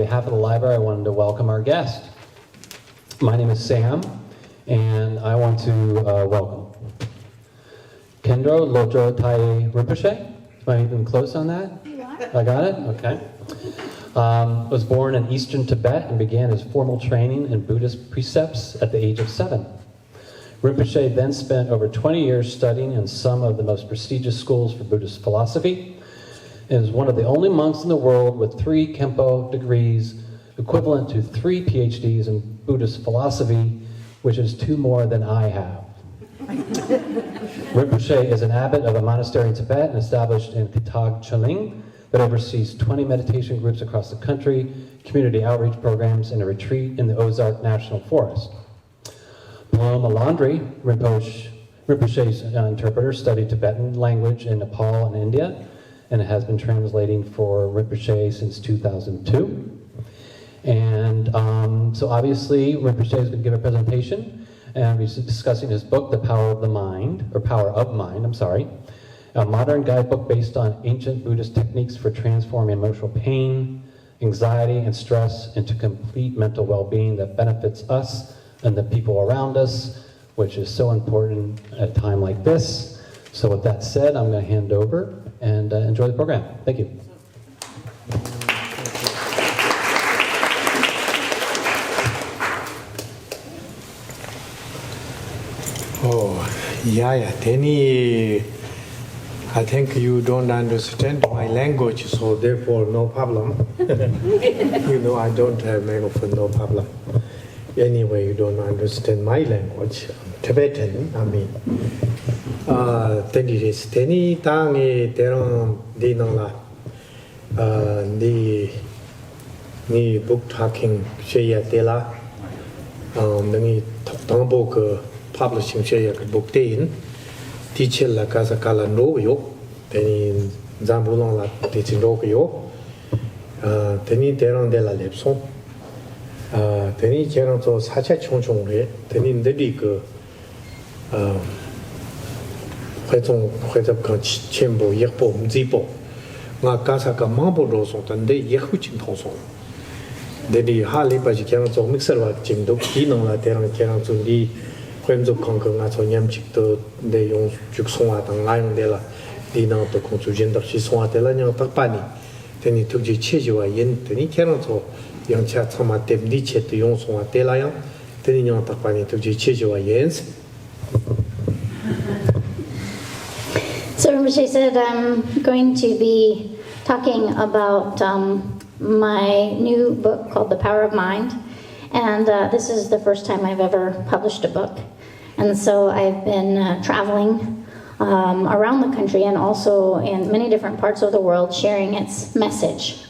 behalf of the library, I wanted to welcome our guest. My name is Sam, and I want to welcome Khentrul, Lodrö, Thayé, Rinpoche. Am I even close on that? I got it? Okay. Was born in eastern Tibet and began his formal training in Buddhist precepts at the age of 7. Rinpoche then spent over 20 years studying in some of the most prestigious schools for Buddhist philosophy, and is one of the only monks in the world with 3 Kempo degrees, equivalent to 3 PhDs in Buddhist philosophy, which is 2 more than I have. Rinpoche is an abbot of a monastery in Tibet and established in Kitag Choling that oversees 20 meditation groups across the country, community outreach programs, and a retreat in the Ozark National Forest. Paloma Landry, Rinpoche's interpreter, studied Tibetan language in Nepal and India, and has been translating for Rinpoche since 2002. And so obviously, Rinpoche is going to give a presentation, and he's discussing his book, The Power of Mind, a modern guidebook based on ancient Buddhist techniques for transforming emotional pain, anxiety, and stress into complete mental well-being that benefits us and the people around us, which is so important at a time like this. So with that said, I'm going to hand over and enjoy the program. Thank you. Oh, yeah, Danny, I think you don't understand my language, so therefore no problem. You know, I don't have microphone, no problem. Anyway, you don't understand my language, Tibetan, I mean. Danny is Danny, Danny, Deron, Dinala, ni book talking, Shaya Dela, ni Tamboka. Publishing share book ten, teacher la casa cala no yo, teni zambulon la teaching no yo, teni teron de la lepson, teni teron to sacha chong chong re, teni ndedi ke, huizong kan chenbo yekbo mzibo, nga casa ka mambo ro song tende yekhu ching tong song. Dedi hali pa ji kyan zo mixer wa ching do ki nong la teron kyan zo di Kwenzo Kongo nga so nyam chik to de yung juk songa tang nga yung de la di nang to kong su jen dak shi songa de la nyang tak pa ni teni tuk ji che jiwa yin teni kērang so yang cha tsama tem di che to yung songa de la yang teni nyang tak pa ni tuk ji che jiwa yin. So Rinpoche said I'm going to be talking about my new book called The Power of Mind. And this is the first time I've ever published a book. And so I've been traveling around the country and also in many different parts of the world sharing its message.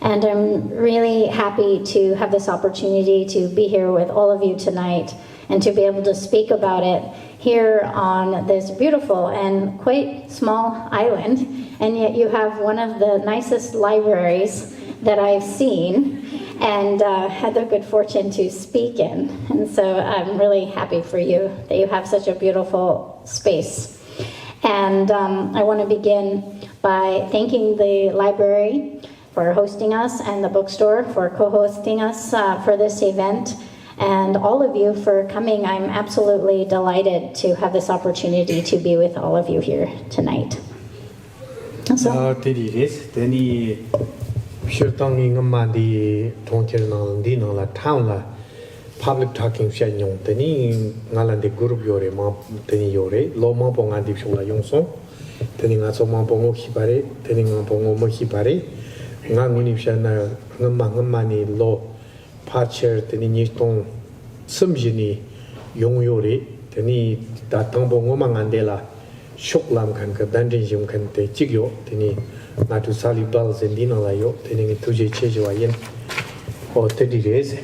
And I'm really happy to have this opportunity to be here with all of you tonight and to be able to speak about it here on this beautiful and quite small island. And yet you have one of the nicest libraries that I've seen and had the good fortune to speak in. And so I'm really happy for you that you have such a beautiful space. And I want to begin by thanking the library for hosting us and the bookstore for co-hosting us for this event. And all of you for coming. I'm absolutely delighted to have this opportunity to be with all of you here tonight. So. Shirtangi ngamadi tongtir nang di nang la town la public talking sha nyong teni ngalan de group yore ma teni yore lo ma po nga di shula yong so teni nga so ma po ngo khibare teni nga po ngo mo khibare nga nguni sha na ngama ni lo pacher teni ni tong samjini yong yore teni da tang po ngo ma ngande la shok lam kan ka danjin jim kan te chigyo teni nga tu sali bal zendina la yo teni ngi tuje che jwa yen o te di reze.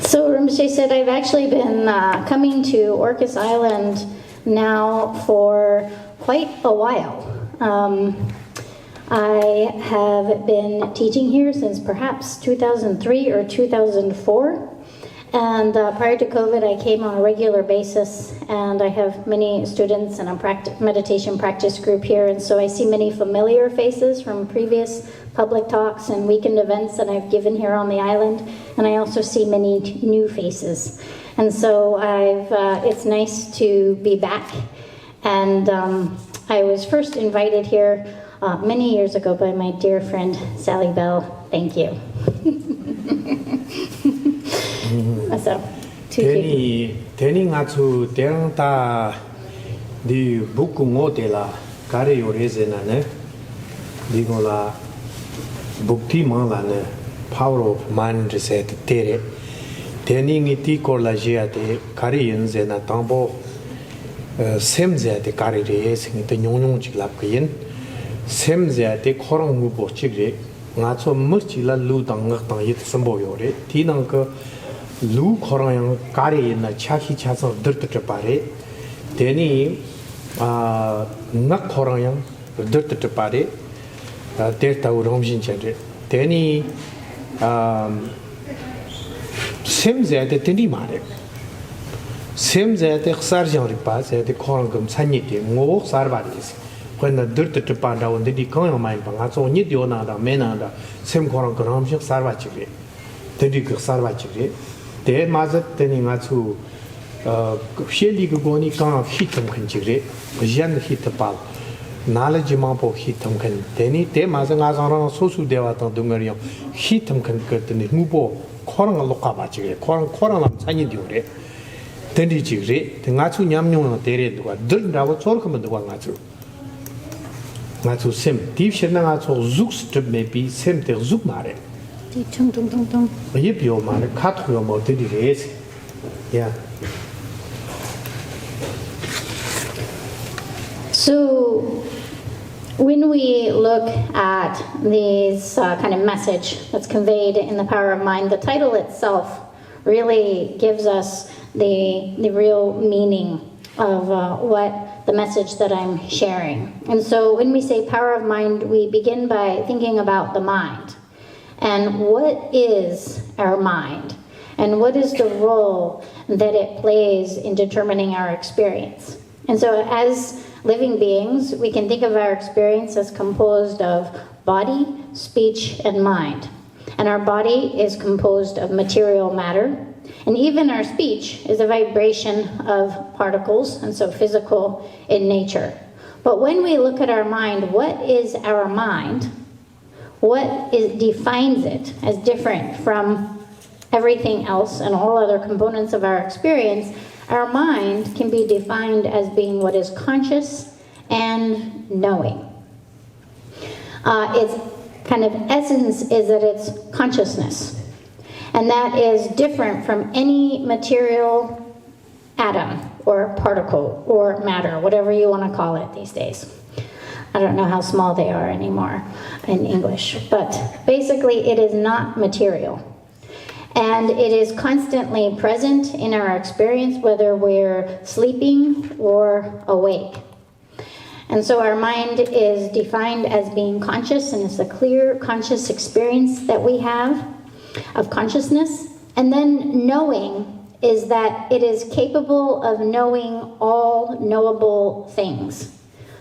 So Rinpoche said I've actually been coming to Orcas Island now for quite a while. I have been teaching here since perhaps 2003 or 2004. And prior to COVID, I came on a regular basis, and I have many students in a meditation practice group here, and so I see many familiar faces from previous public talks and weekend events that I've given here on the island, and I also see many new faces. And so it's nice to be back, and I was first invited here many years ago by my dear friend Sally Bell. Thank you. So, Teni ngatu terang ta di buku ngotela kare yorezena ne di gola bukti mala ne power of mind reset tere teni ngiti korla jia te kare yenzena tambo semze te kare re sing te nyong chiklap kin semze te khorang mu bo chigre ngacho mchila lu dang ngak tang yit sambo yore tinang ko Lu Korang Kari in the Chaki Chas of Dirta Pare, Deni Nak Korang, Dirta Pare, Delta Uromjin Chandre, Deni Sims at the Tini Mare, Sims at the Sarjan Repass at the Korangum Saniki, Mo Sarvatis, when the Dirta Panda on the Dikon Mine Pangazo, Nidiona, Menanda, Sim Korang Ramjak Sarvachiri, Tedik Sarvachiri. Te mazat teni ngatu sheli goni kan hitam khanjire jan hitapal knowledge mampo hitam khan teni te mazang azang sosu dewa ta dungariyo hitam khan kerteni mubo khorang loka ba jire khorang lam chani diure teni jire te ngatu nyamnyong tere duwa dul rawo chol kham duwa ngatu sem deep shena ngatu zuk strip maybe sem te zuk mare Yeah. So, when we look at this kind of message that's conveyed in The Power of Mind, the title itself really gives us the real meaning of what the message that I'm sharing. And so, when we say Power of Mind, we begin by thinking about the mind. And what is our mind? And what is the role that it plays in determining our experience? And so as living beings, we can think of our experience as composed of body, speech, and mind. And our body is composed of material matter. And even our speech is a vibration of particles, and so physical in nature. But when we look at our mind, what is our mind? What defines it as different from everything else and all other components of our experience? Our mind can be defined as being what is conscious and knowing. Its kind of essence is that it's consciousness. And that is different from any material atom or particle or matter, whatever you want to call it these days. I don't know how small they are anymore in English, but basically it is not material. And it is constantly present in our experience, whether we're sleeping or awake. And so our mind is defined as being conscious, and it's a clear conscious experience that we have of consciousness. And then knowing is that it is capable of knowing all knowable things.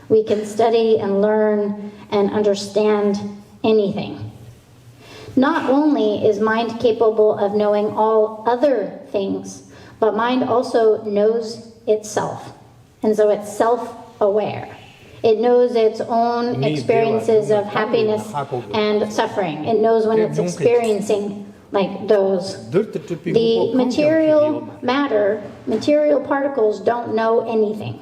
We can study and learn and understand anything. Not only is mind capable of knowing all other things, but mind also knows itself. And so it's self-aware. It knows its own experiences of happiness and suffering. It knows when it's experiencing like those. The material matter, material particles don't know anything.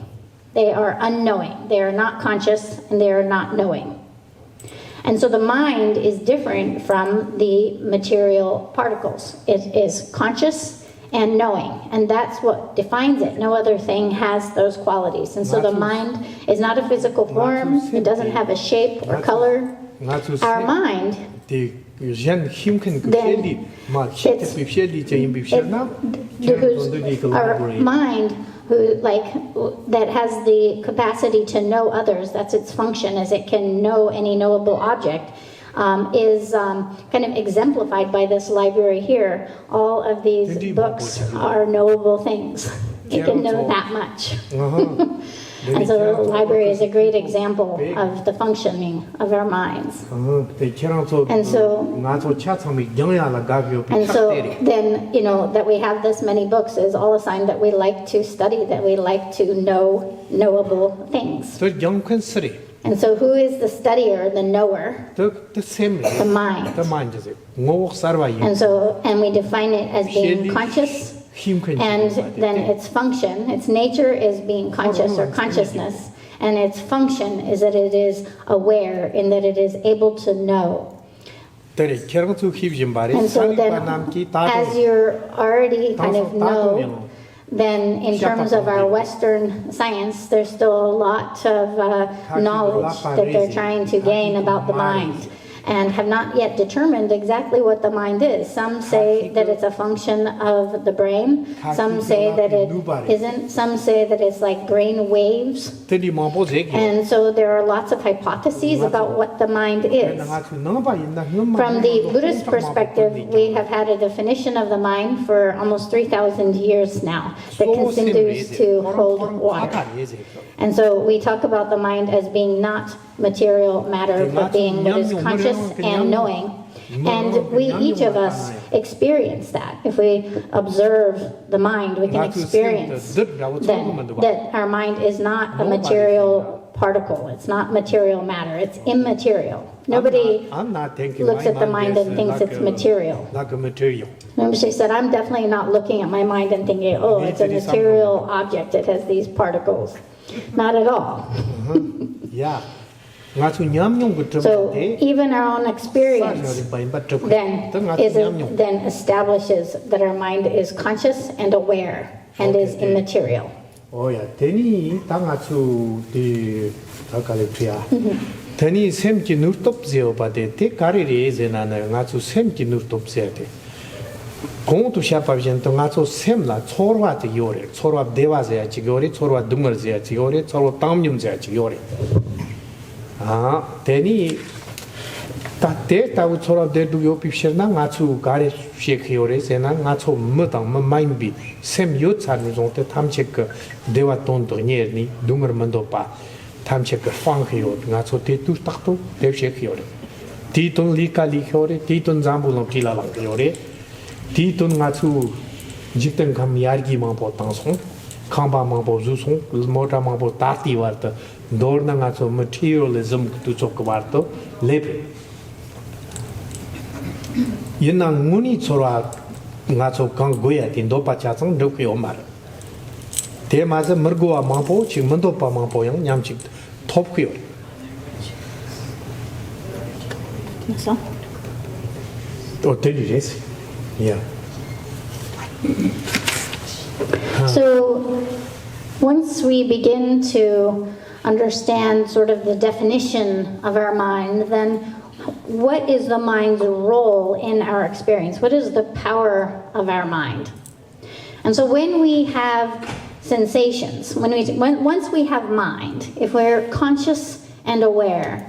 They are unknowing. They are not conscious, and they are not knowing. And so the mind is different from the material particles. It is conscious and knowing, and that's what defines it. No other thing has those qualities. And so the mind is not a physical form. It doesn't have a shape or color. Our mind, our mind, that has the capacity to know others, that's its function, as it can know any knowable object. is kind of exemplified by this library here. All of these books are knowable things. You can know that much. And so the library is a great example of the functioning of our minds. And so then, that we have this many books is all a sign that we like to study, that we like to know knowable things. And so who is the studier, the knower? The mind. And we define it as being conscious. And then its function, its nature is being conscious or consciousness, and its function is that it is aware in that it is able to know. And so then, as you're already kind of know, then in terms of our Western science, there's still a lot of knowledge that they're trying to gain about the mind, and have not yet determined exactly what the mind is. Some say that it's a function of the brain. Some say that it isn't. Some say that it's like brain waves. And so there are lots of hypotheses about what the mind is. From the Buddhist perspective, we have had a definition of the mind for almost 3,000 years now that continues to hold water. And so we talk about the mind as being not material matter, but being what is conscious and knowing. And we, each of us, experience that. If we observe the mind, we can experience then that our mind is not a material particle. It's not material matter. It's immaterial. Nobody looks at the mind and thinks it's material. Rinpoche said, I'm definitely not looking at my mind and thinking, oh, it's a material object. It has these particles. Not at all. So even our own experience then establishes that our mind is conscious and aware and is immaterial. 공도 샤파비전 또 가서 샘라 초로와지 요래 초로와 대화제야 지고리 초로와 dummer제야 지고리 초로 담념제야 지고리 아 대니 따때 따고 초로 대도 요 핍셔나 가츠 가레 셰크요레 세나 가츠 뭐당 마인비 샘 요차니 종테 탐체크 대화 돈도 니르니 dummer만도 바 탐체크 방해요 가츠 대투 딱도 대셰크요레 디돈 리칼리요레 디돈 잠불로 길라랑요레 Titun ngatu jikten kam yargi mampo tangsong, kamba mampo zusong, mota mampo tati warta, dorna ngatu materialism tu chok warta, lepe. Yena nguni chora ngatu kang goya tin dopa chasang dokyo omar. Te maza mergoa mampo, chik mendopa mampo yang nyamchik top kyo. So? Oh, tell you this. Yeah. So once we begin to understand sort of the definition of our mind, then what is the mind's role in our experience? What is the power of our mind? And so when we have sensations, once we have mind, if we're conscious and aware,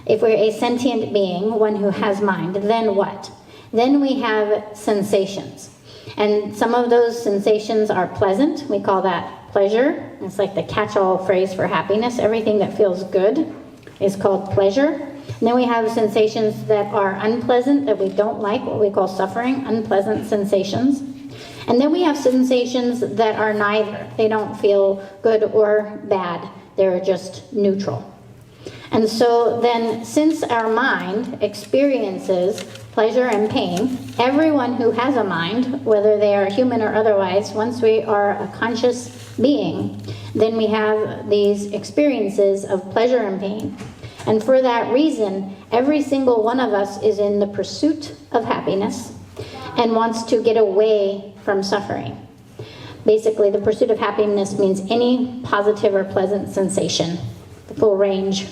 if we're a sentient being, one who has mind, then what? Then we have sensations. And some of those sensations are pleasant. We call that pleasure. It's like the catch-all phrase for happiness. Everything that feels good is called pleasure. And then we have sensations that are unpleasant, that we don't like, what we call suffering, unpleasant sensations. And then we have sensations that are neither. They don't feel good or bad. They're just neutral. And so then, since our mind experiences pleasure and pain, everyone who has a mind, whether they are human or otherwise, once we are a conscious being, then we have these experiences of pleasure and pain. And for that reason, every single one of us is in the pursuit of happiness and wants to get away from suffering. Basically, the pursuit of happiness means any positive or pleasant sensation, the full range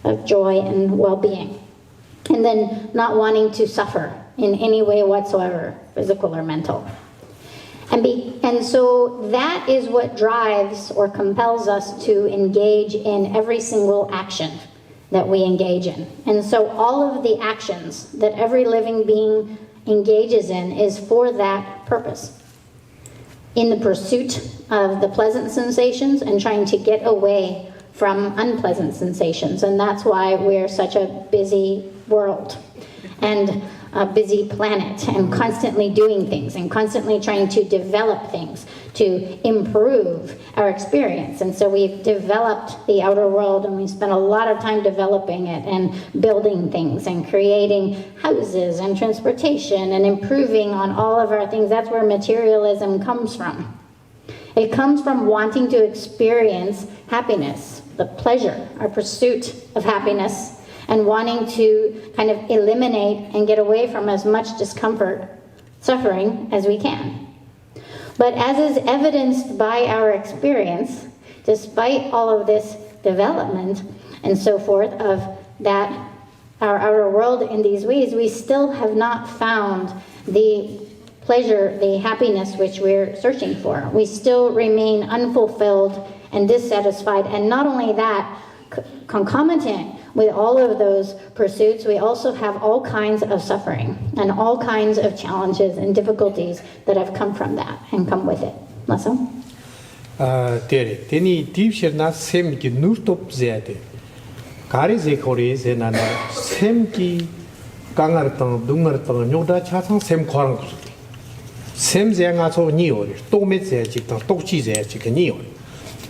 of joy and well-being. And then not wanting to suffer in any way whatsoever, physical or mental. And so that is what drives or compels us to engage in every single action that we engage in. And so all of the actions that every living being engages in is for that purpose. In the pursuit of the pleasant sensations and trying to get away from unpleasant sensations. And that's why we're such a busy world and a busy planet and constantly doing things and constantly trying to develop things to improve our experience. And so we've developed the outer world, and we spent a lot of time developing it and building things and creating houses and transportation and improving on all of our things. That's where materialism comes from. It comes from wanting to experience happiness, the pleasure, our pursuit of happiness, and wanting to kind of eliminate and get away from as much discomfort, suffering as we can. But as is evidenced by our experience, despite all of this development and so forth of that, our outer world in these ways, we still have not found the pleasure, the happiness which we're searching for. We still remain unfulfilled and dissatisfied. And not only that, concomitant with all of those pursuits, we also have all kinds of suffering and all kinds of challenges and difficulties that have come from that and come with it. Lasso? Teni divshirna semki nurtop zede. Kari zekori zenana semki kangartang dungartang nyoda chatang sem korang kusuti. Sem zenga so niori, tome zedi tang tokchi zedi ka niori.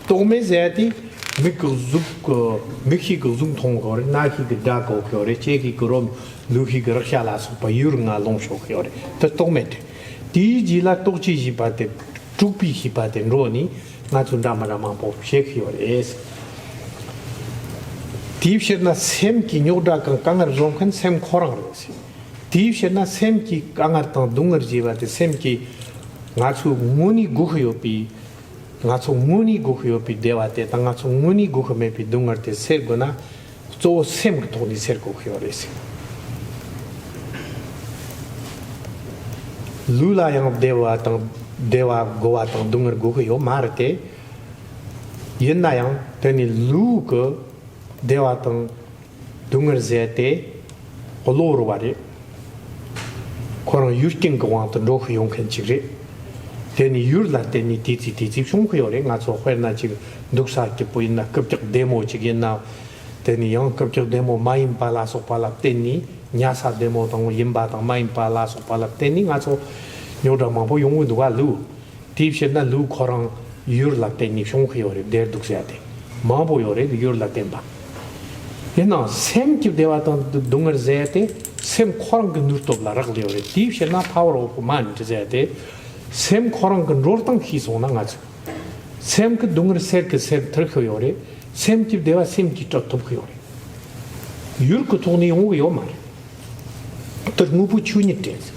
Tome zedi Miki Guzum Tongore, Naki the Dago Kore, Cheki Kurom, Luki Grashala, Payurna Longsho Kore, the Tomet. Di Gila Tochi Hipate, Tupi Hipate, Roni, Natundamaraman, Shake your ass. Deep Shedna Semki, Yoda, Kangar Zonkan, Sem Korangos. Deep Shedna Semki, Kangartan, Dungarjiva, the Semki, Natsu Muni Guhyopi. Ngaso muni gukyo pi dewate ta ngaso muni gukyo me pi dungarte sergona so sem toni sergo kyores lula yang dewa gowa tang dungar gukyo marte yenna yang teni lu ko dewa tang dungar zete oloro ware kono yuskin gowa tang rokyo yong kan chigre Teni yurla teni titi shungkuyore nga so khwerna chi duksa ki puina kapchak demo chi gena teni yang kapchak demo main pala so pala teni nyasa demo tong yimba tong main pala so pala teni nga so nyoda ma bo yongu duwa lu tipshena lu khorang yurla teni shungkuyore der duksa te ma bo yore yurla temba yena sem ki dewa tong dungar zete sem khorang gnurtob la ragli yore tipshena power of man zete Sem korang kan rortang hisona ngaju. Sem ke dungar ser terkhyore, sem ki dewa sem ki topkhyore. Yur ko toni yong yo mar. Ter mubu chuni tes.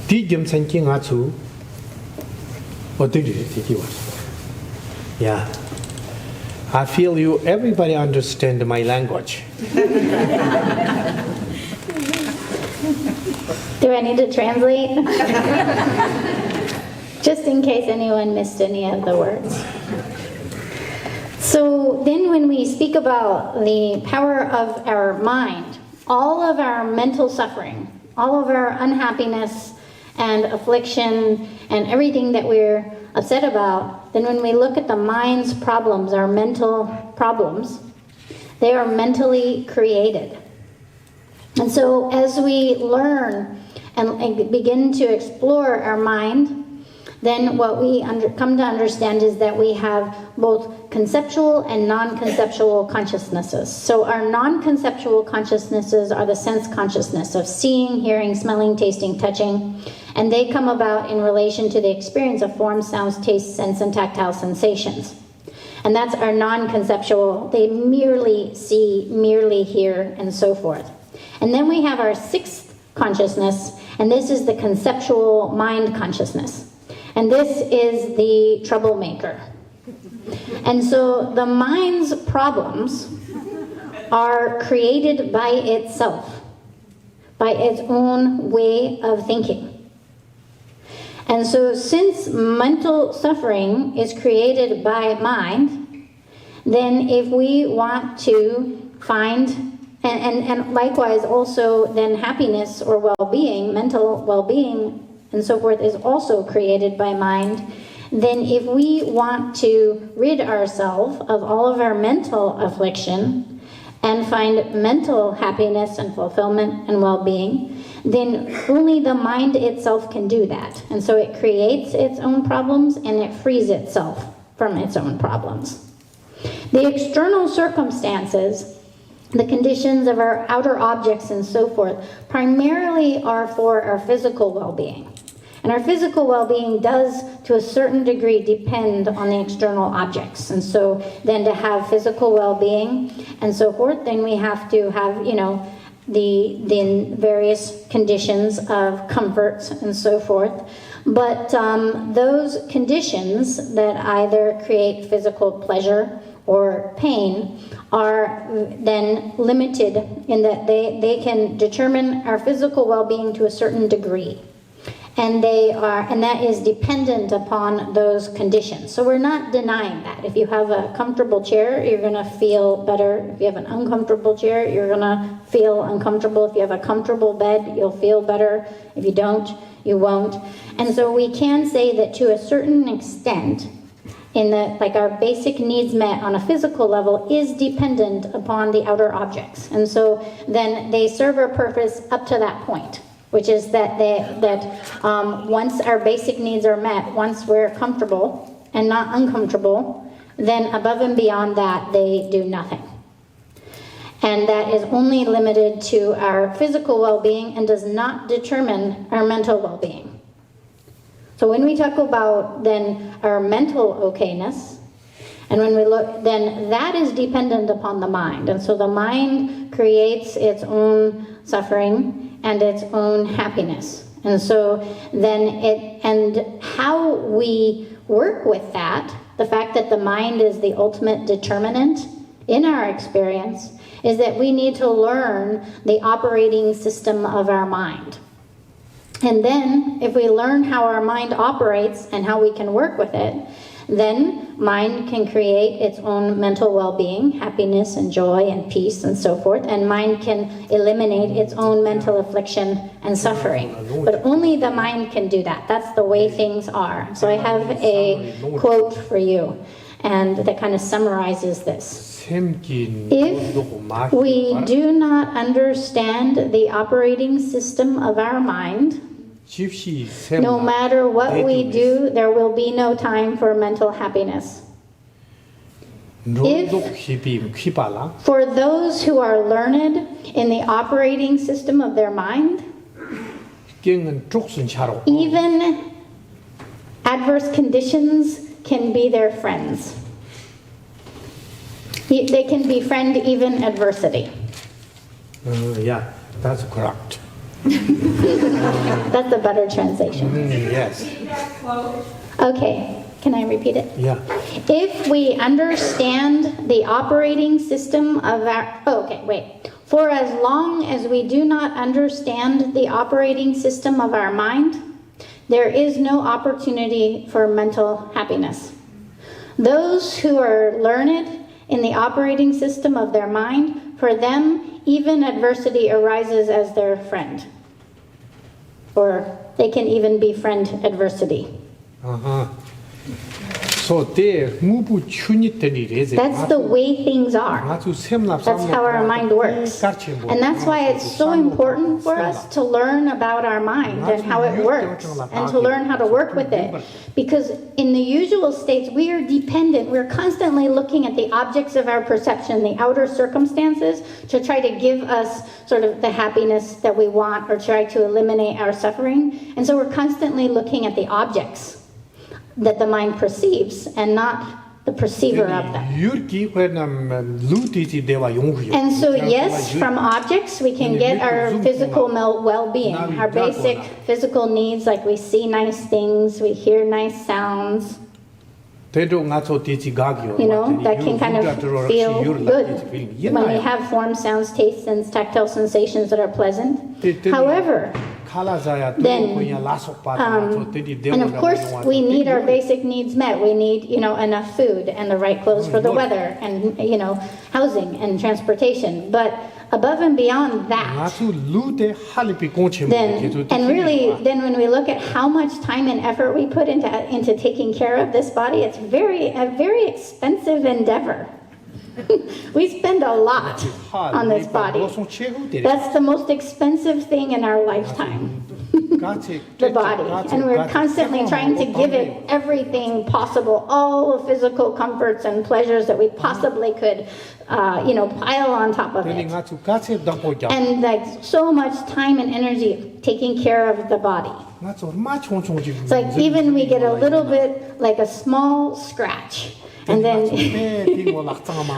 Ti gem san ki ngaju. Odiri ti was. Yeah. I feel you everybody understand my language. Do I need to translate? Just in case anyone missed any of the words. So then when we speak about the power of our mind, all of our mental suffering, all of our unhappiness and affliction and everything that we're upset about, then when we look at the mind's problems, our mental problems, they are mentally created. And so as we learn and begin to explore our mind, then what we come to understand is that we have both conceptual and non-conceptual consciousnesses. So our non-conceptual consciousnesses are the sense consciousness of seeing, hearing, smelling, tasting, touching, and they come about in relation to the experience of forms, sounds, tastes, sense, and tactile sensations. And that's our non-conceptual. They merely see, merely hear, and so forth. And then we have our sixth consciousness, and this is the conceptual mind consciousness. And this is the troublemaker. And so the mind's problems are created by itself, by its own way of thinking. And so since mental suffering is created by mind, then if we want to find, and likewise also then happiness or well-being, mental well-being and so forth is also created by mind, then if we want to rid ourselves of all of our mental affliction and find mental happiness and fulfillment and well-being, then only the mind itself can do that. And so it creates its own problems and it frees itself from its own problems. The external circumstances, the conditions of our outer objects and so forth, primarily are for our physical well-being. And our physical well-being does, to a certain degree, depend on the external objects. And so then to have physical well-being and so forth, then we have to have, the various conditions of comforts and so forth. But those conditions that either create physical pleasure or pain are then limited in that they can determine our physical well-being to a certain degree. And that is dependent upon those conditions. So we're not denying that. If you have a comfortable chair, you're going to feel better. If you have an uncomfortable chair, you're going to feel uncomfortable. If you have a comfortable bed, you'll feel better. If you don't, you won't. And so we can say that to a certain extent, our basic needs met on a physical level is dependent upon the outer objects. And so then they serve a purpose up to that point, which is that once our basic needs are met, once we're comfortable and not uncomfortable, then above and beyond that, they do nothing. And that is only limited to our physical well-being and does not determine our mental well-being. So when we talk about then our mental okayness, and when we look, then that is dependent upon the mind. And so the mind creates its own suffering and its own happiness. And so then and how we work with that, the fact that the mind is the ultimate determinant in our experience, is that we need to learn the operating system of our mind. And then if we learn how our mind operates and how we can work with it, then mind can create its own mental well-being, happiness and joy and peace and so forth, and mind can eliminate its own mental affliction and suffering. But only the mind can do that. That's the way things are. So I have a quote for you, and that kind of summarizes this. If we do not understand the operating system of our mind, no matter what we do, there will be no time for mental happiness. For those who are learned in the operating system of their mind, even adverse conditions can be their friends. They can befriend even adversity. Yeah, that's correct. That's a better translation. Yes. Okay, can I repeat it? Yeah. If we understand the operating system of our... For as long as we do not understand the operating system of our mind, there is no opportunity for mental happiness. Those who are learned in the operating system of their mind, for them, even adversity arises as their friend. Or they can even befriend adversity. So that's the way things are. That's how our mind works. And that's why it's so important for us to learn about our mind and how it works and to learn how to work with it. Because in the usual states, we are dependent. We're constantly looking at the objects of our perception, the outer circumstances, to try to give us sort of the happiness that we want or try to eliminate our suffering. And so we're constantly looking at the objects that the mind perceives and not the perceiver of them. And so yes, from objects we can get our physical well-being, our basic physical needs, like we see nice things, we hear nice sounds. That can kind of feel good when we have forms, sounds, tastes, and tactile sensations that are pleasant. However, and of course, we need our basic needs met. We need, enough food and the right clothes for the weather and, housing and transportation. But above and beyond that, then when we look at how much time and effort we put into taking care of this body, it's a very expensive endeavor. We spend a lot on this body. That's the most expensive thing in our lifetime. The body. And we're constantly trying to give it everything possible, all the physical comforts and pleasures that we possibly could, pile on top of it. And like so much time and energy taking care of the body. It's like even we get a little bit, like a small scratch. And then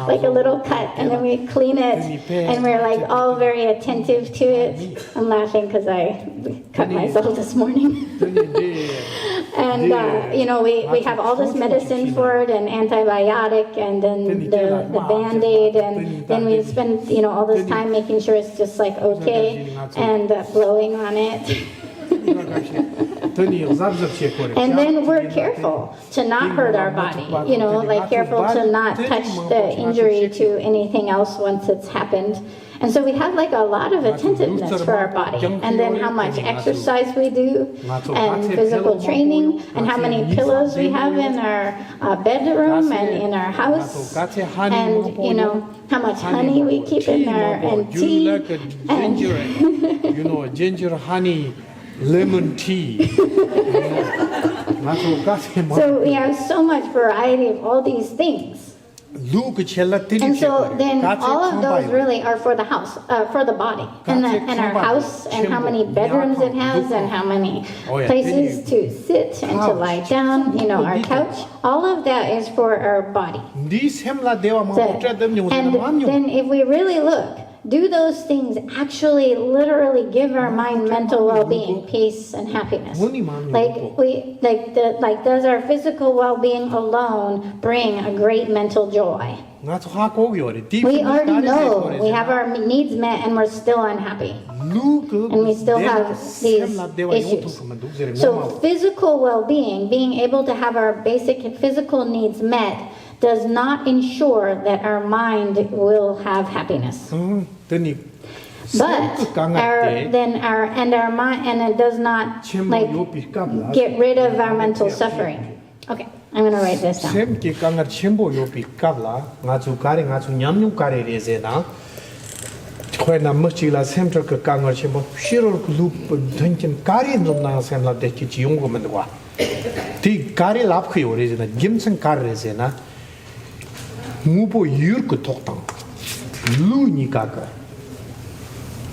like a little cut, and then we clean it, and we're like all very attentive to it. I'm laughing because I cut myself this morning. And we have all this medicine for it and antibiotic, and then the Band-Aid, and then we spend all this time making sure it's just like okay, and blowing on it. And then we're careful to not hurt our body, like careful to not touch the injury to anything else once it's happened. And so we have like a lot of attentiveness for our body. And then how much exercise we do, and physical training, and how many pillows we have in our bedroom and in our house, and how much honey we keep in our and tea, and ginger, honey, lemon tea. So we have so much variety of all these things. And so then all of those really are for the house, for the body, and our house, and how many bedrooms it has, and how many places to sit and to lie down, our couch. All of that is for our body. And then if we really look, do those things actually literally give our mind mental well-being, peace and happiness? Does our physical well-being alone bring a great mental joy? We already know we have our needs met and we're still unhappy. And we still have these issues. So physical well-being, being able to have our basic physical needs met, does not ensure that our mind will have happiness. But our mind, and it does not get rid of our mental suffering. Okay, I'm going to write this down. Mubo yurku toktan lu ni kaka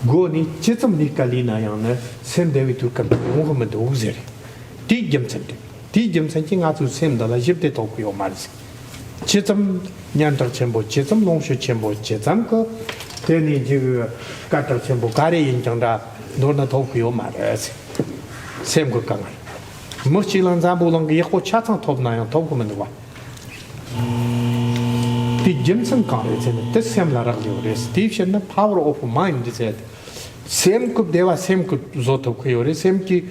go ni chitam ni kalina yana sem devi turkan muhammad uzeri ti gemsen nga tu sem dala jipte tokyo maris chitam nyantar chembo chitam longshu chembo chitam ko teni ji katar chembo kare injangda norna tokyo maris sem ko kangal mochilan zabulang yekho chatan topna yang tokumendwa Jimson College and this same Laragio, Steve, the power of mind is it. Same could deva, same could Zotokiori, same ki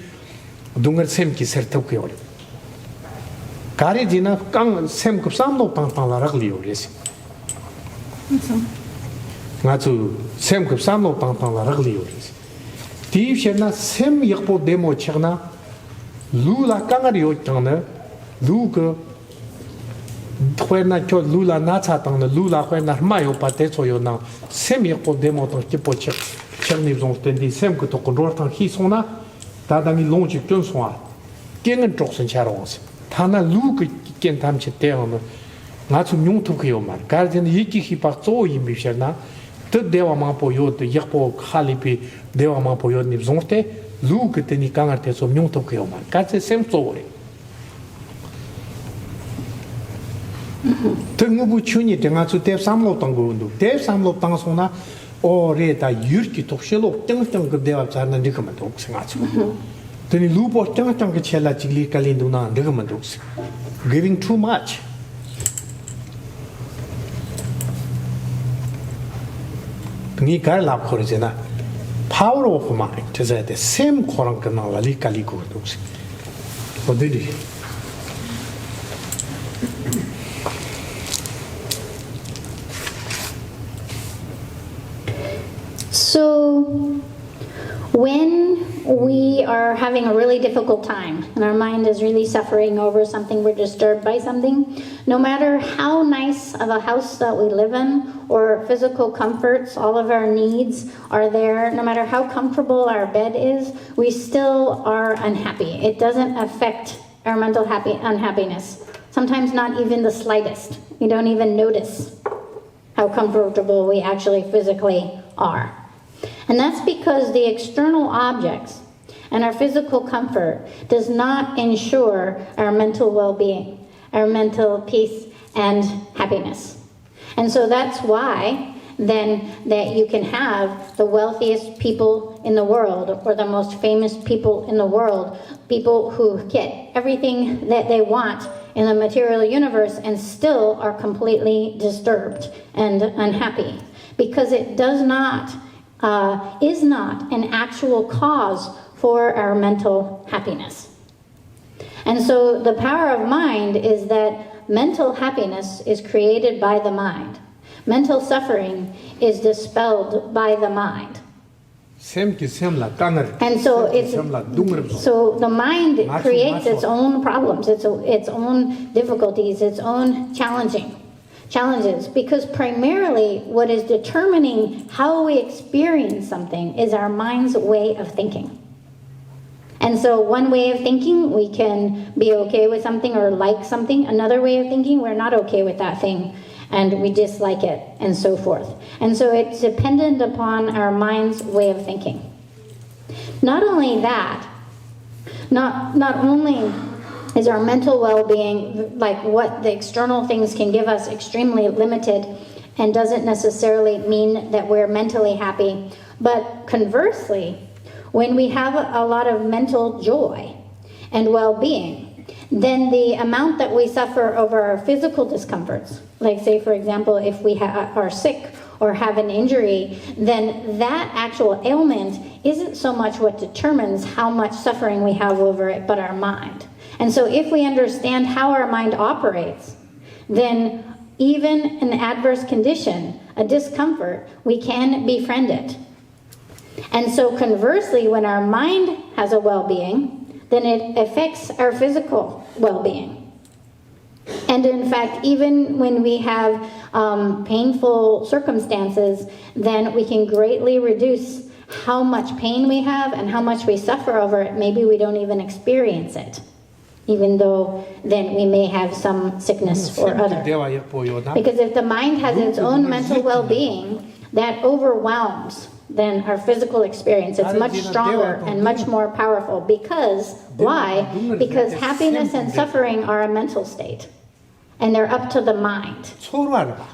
Dungar, same ki Sertokiori. Caridina, same could some no Pantan Laraglio is. Natsu, same could some no Pantan Laraglio is. Steve, same Yapo demo Cherna, Lula Cangario Chana, Luca. When I told Lula Natsatan, the Lula when I my opateso you now, semi podemo tipo Chernivon, the same could talk on Rotan Hisona, Tadami Longi Johnson, King and Drops and Charons. Tana Luke can't time cheteon, not to New Tokyo man, Guardian Yiki Hipato in Bishana, the Deva Mapoyo, the Yapo Halipi, Deva Mapoyo Nivzonte, Luke at any Kangates of New Tokyo man. That's the same story. Tungu chuni tenga su te samlo tango ndu te samlo tang sona o re ta yurki to shelo teng ke dewa charna nikama to singa chu teni lupo teng ke chela chigli kalindu na nikama to giving too much ni kar lab khore jena power of mind 저자 때 same 코랑 그나라 리칼리고 혹시 어디리 So, when we are having a really difficult time and our mind is really suffering over something, we're disturbed by something, no matter how nice of a house that we live in or physical comforts, all of our needs are there, no matter how comfortable our bed is, we still are unhappy. It doesn't affect our mental unhappiness. Sometimes not even the slightest. We don't even notice how comfortable we actually physically are. And that's because the external objects and our physical comfort does not ensure our mental well-being, our mental peace and happiness. And so that's why then that you can have the wealthiest people in the world or the most famous people in the world, people who get everything that they want in the material universe and still are completely disturbed and unhappy, because it does not is not an actual cause for our mental happiness. And so the power of mind is that mental happiness is created by the mind. Mental suffering is dispelled by the mind. And so the mind creates its own problems, its own difficulties, its own challenges, because primarily what is determining how we experience something is our mind's way of thinking. And so one way of thinking, we can be okay with something or like something. Another way of thinking, we're not okay with that thing and we dislike it, and so forth. And so it's dependent upon our mind's way of thinking. Not only that, not only is our mental well-being, like what the external things can give us, extremely limited and doesn't necessarily mean that we're mentally happy, but conversely, when we have a lot of mental joy and well-being, then the amount that we suffer over our physical discomforts, like say for example if we are sick or have an injury, then that actual ailment isn't so much what determines how much suffering we have over it, but our mind. And so if we understand how our mind operates, then even an adverse condition, a discomfort, we can befriend it. And so conversely, when our mind has a well-being, then it affects our physical well-being. And in fact, even when we have painful circumstances, then we can greatly reduce how much pain we have and how much we suffer over it. Maybe we don't even experience it, even though then we may have some sickness or other. Because if the mind has its own mental well-being, that overwhelms then our physical experience. It's much stronger and much more powerful. Because, why? Because happiness and suffering are a mental state. And they're up to the mind.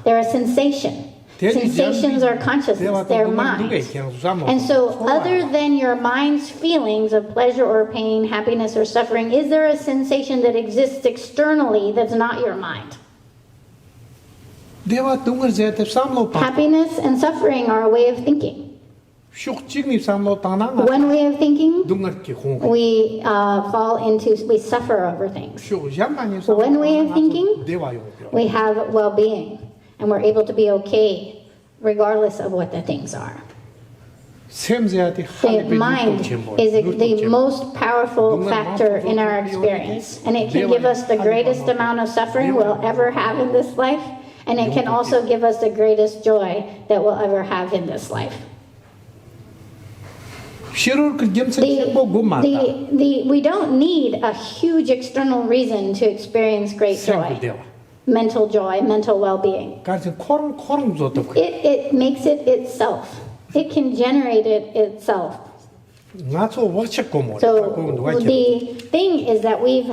They're a sensation. Sensations are consciousness, they're mind. And so other than your mind's feelings of pleasure or pain, happiness or suffering, is there a sensation that exists externally that's not your mind? Happiness and suffering are a way of thinking. One way of thinking, we we suffer over things. One way of thinking, we have well-being, and we're able to be okay regardless of what the things are. The mind is the most powerful factor in our experience, and it can give us the greatest amount of suffering we'll ever have in this life, and it can also give us the greatest joy that we'll ever have in this life. We don't need a huge external reason to experience great joy, mental well-being. It makes it itself. It can generate it itself. So the thing is that we've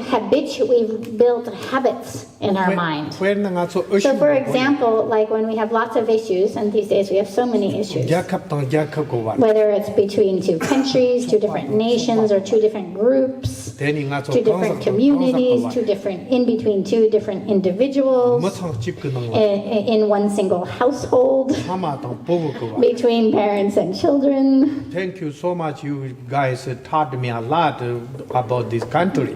built habits in our mind. So for example, like when we have lots of issues, and these days we have so many issues, whether it's between two countries, two different nations, or two different groups, 대니 가서 two different communities, in between two different individuals, in one single household, between parents and children. Thank you so much. You guys taught me a lot about this country.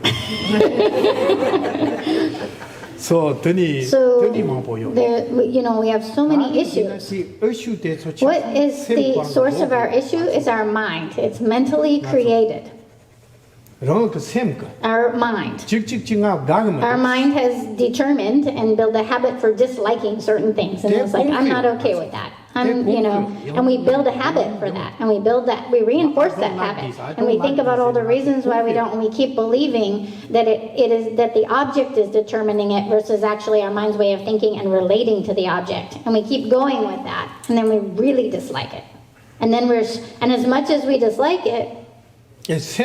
So, there, we have so many issues. What is the source of our issue? Is our mind. It's mentally created. Our mind. Our mind has determined and built a habit for disliking certain things, and it's like, I'm not okay with that. And we build a habit for that, and we reinforce that habit, and we think about all the reasons why we don't, and we keep believing that it is that the object is determining it versus actually our mind's way of thinking and relating to the object, and we keep going with that, and then we really dislike it, and as much as we dislike it, is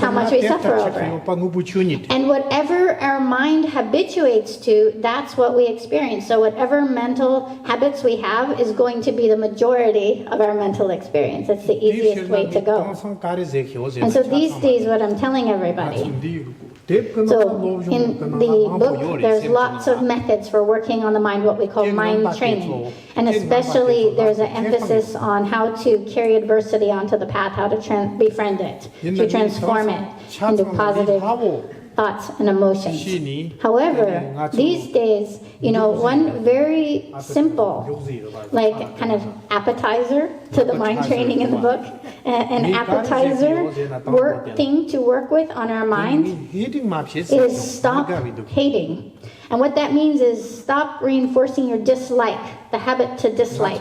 how much we suffer over it. And whatever our mind habituates to, that's what we experience. So whatever mental habits we have is going to be the majority of our mental experience. It's the easiest way to go. And so these days, what I'm telling everybody, so in the book, there's lots of methods for working on the mind, what we call mind training. And especially there's an emphasis on how to carry adversity onto the path, how to befriend it, to transform it into positive thoughts and emotions. However, these days, one very simple, like kind of appetizer to the mind training in the book, an appetizer thing to work with on our mind is stop hating. And what that means is stop reinforcing your dislike, the habit to dislike.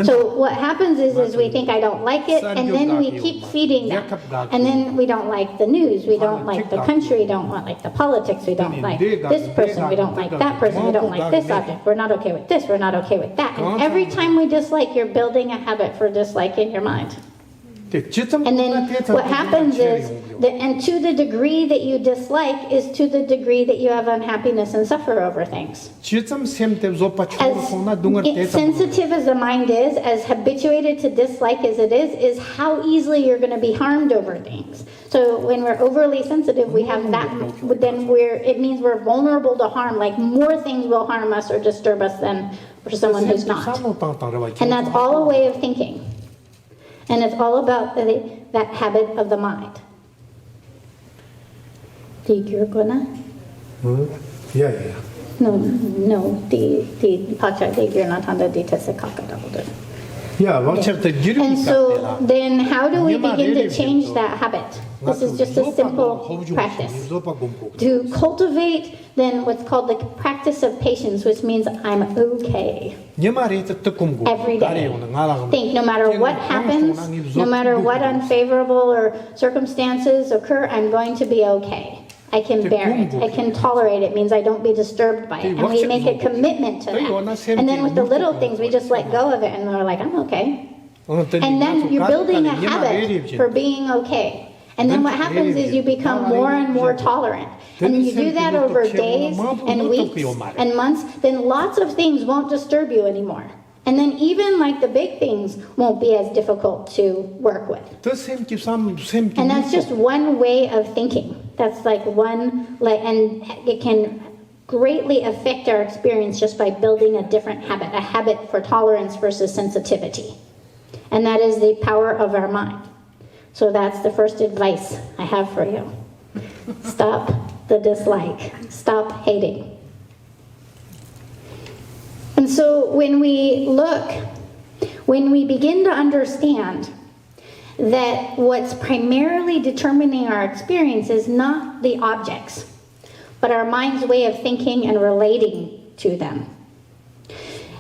So what happens is we think I don't like it, and then we keep feeding that. And then we don't like the news, we don't like the country, we don't like the politics, we don't like this person, we don't like that person, we don't like this object, we're not okay with this, we're not okay with that. And every time we dislike, you're building a habit for dislike in your mind. And then what happens is, and to the degree that you dislike is to the degree that you have unhappiness and suffer over things. As sensitive as the mind is, as habituated to dislike as it is how easily you're going to be harmed over things. So when we're overly sensitive, we have that, then it means we're vulnerable to harm, like more things will harm us or disturb us than for someone who's not. And that's all a way of thinking. And it's all about that habit of the mind. Yeah. No, the pacha digir natanda ditese kakadalder. And so then how do we begin to change that habit? This is just a simple practice. To cultivate then what's called the practice of patience, which means I'm okay. Every day. Think no matter what happens, no matter what unfavorable or circumstances occur, I'm going to be okay. I can bear it. I can tolerate it. It means I don't be disturbed by it. And we make a commitment to that. And then with the little things, we just let go of it and we're like, I'm okay. And then you're building a habit for being okay. And then what happens is you become more and more tolerant. And you do that over days and weeks and months, then lots of things won't disturb you anymore. And then even like the big things won't be as difficult to work with. And that's just one way of thinking. That's like one, and it can greatly affect our experience just by building a different habit, a habit for tolerance versus sensitivity. And that is the power of our mind. So that's the first advice I have for you. Stop the dislike. Stop hating. And so when we begin to understand that what's primarily determining our experience is not the objects, but our mind's way of thinking and relating to them,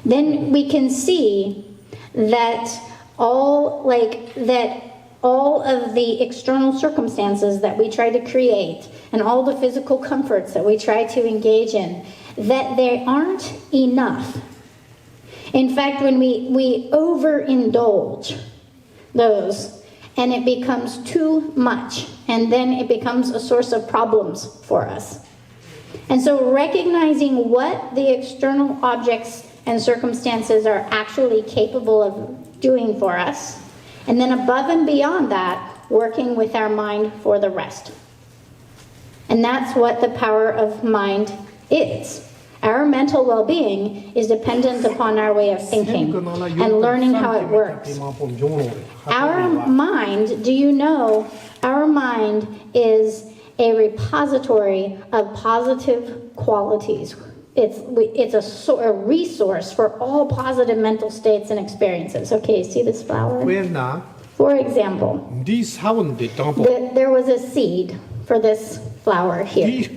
then we can see that all of the external circumstances that we try to create and all the physical comforts that we try to engage in, that they aren't enough. In fact, when we overindulge those, and it becomes too much, and then it becomes a source of problems for us. And so recognizing what the external objects and circumstances are actually capable of doing for us, and then above and beyond that, working with our mind for the rest. And that's what the power of mind is. Our mental well-being is dependent upon our way of thinking and learning how it works. Our mind, do you know, our mind is a repository of positive qualities. It's a resource for all positive mental states and experiences. Okay, see this flower? For example, there was a seed for this flower here.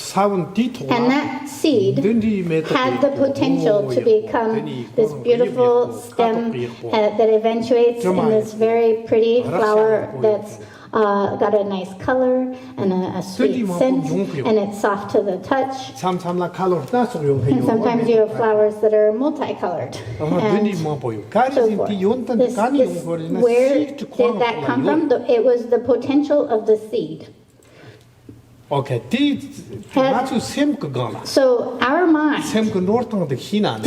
And that seed had the potential to become this beautiful stem that eventuates in this very pretty flower that's got a nice color and a sweet scent, and it's soft to the touch. And sometimes you have flowers that are multicolored. And so forth. Where did that come from? It was the potential of the seed. Okay, so our mind,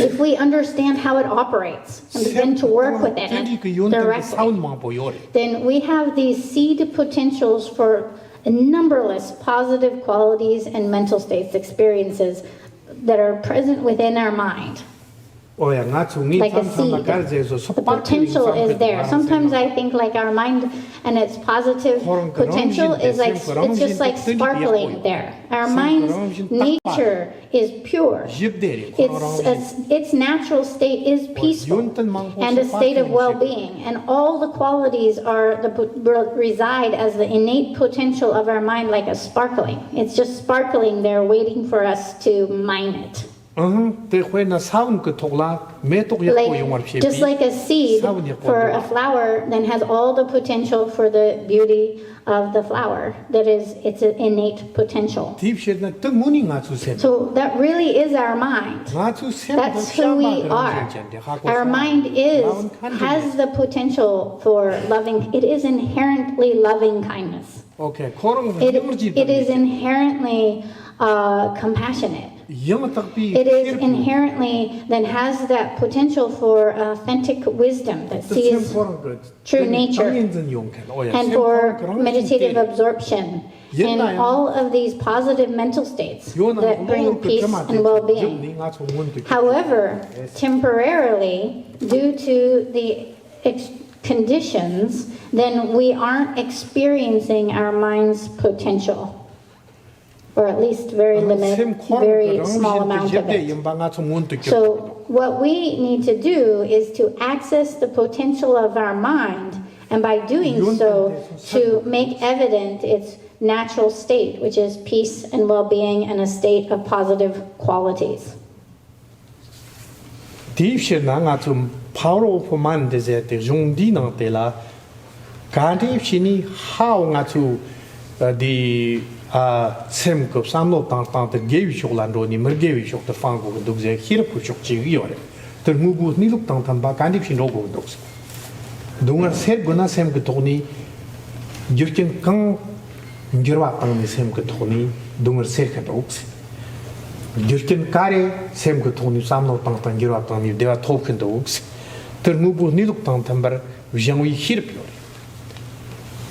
if we understand how it operates and begin to work with it directly, then we have these seed potentials for numberless positive qualities and mental states, experiences that are present within our mind. Like a seed. The potential is there. Sometimes I think like our mind and its positive potential is like, it's just like sparkling there. Our mind's nature is pure. Its natural state is peaceful and a state of well-being. And all the qualities reside as the innate potential of our mind, like a sparkling. It's just sparkling there waiting for us to mine it. Just like a seed for a flower then has all the potential for the beauty of the flower. That is, it's an innate potential. So that really is our mind. That's who we are. Our mind has the potential for loving. It is inherently loving kindness. It is inherently compassionate. It is inherently, then has that potential for authentic wisdom that sees true nature and for meditative absorption and all of these positive mental states that bring peace and well-being. However, temporarily, due to the conditions, then we aren't experiencing our mind's potential. Or at least very limited, very small amount of it. So what we need to do is to access the potential of our mind, and by doing so, to make evident its natural state, which is peace and well-being and a state of positive qualities. Semkup samlo tang te gewi shoklan ro ni mer gewi shok te fang go dog je hir pu shok chi yore ter mu gu ni luk tang ba kan dip shin ro go dog dungar ser guna sem ke toni jurchen kang njirwa tang ni sem ke toni dungar ser ke dog jurchen kare sem ke toni samlo tang jirwa tang ni dewa thok ken dog ter mu gu ni luk tang bar jang wi hir pu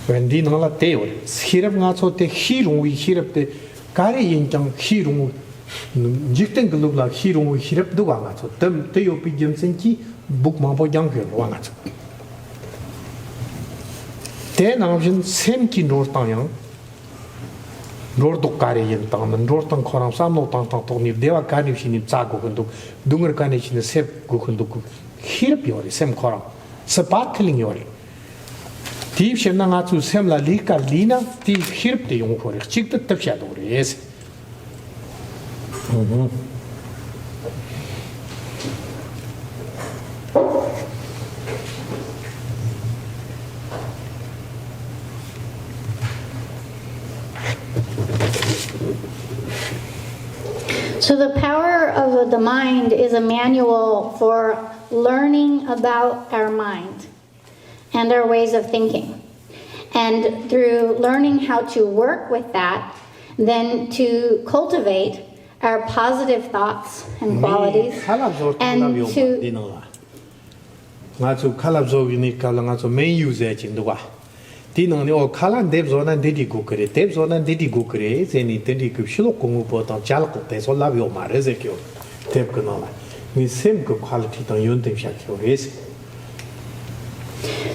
when di nala te or hirap nga so te hirung wi hirap te kare yin chang hirung jikten glub la hirung wi hirap du nga so tem te yo pi jam sen chi buk ma bo jang hyo wa nga so te na jin sem ki nor tang yang nor do kare yin tang man nor tang khoram sam no tang tang to ni dewa ka ni shin cha go kundu dungar ka ni shin sep go kundu hirap yo sem khoram sparkling yo Deep Shenanga to Semla Lika Lina, the Hirp the Young for Chick the Tapshadow, yes. So the power of the mind is a manual for learning about our mind and our ways of thinking. And through learning how to work with that, then to cultivate our positive thoughts and qualities, and to Tino Kalan Devzona Didi Gukre, Devzona Didi Gukre, Zeni Didi Kushilo Kungupo, Jalko, Tesolavio Marezekio, Tepkanola. We same quality on Yuntim Shakio is.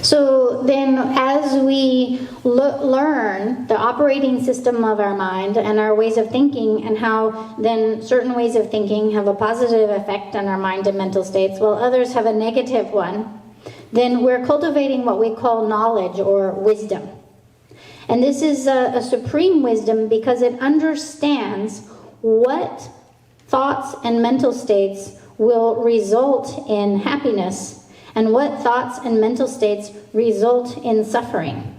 So then, as we learn the operating system of our mind and our ways of thinking, and how then certain ways of thinking have a positive effect on our mind and mental states, while others have a negative one, then we're cultivating what we call knowledge or wisdom. And this is a supreme wisdom because it understands what thoughts and mental states will result in happiness, and what thoughts and mental states result in suffering.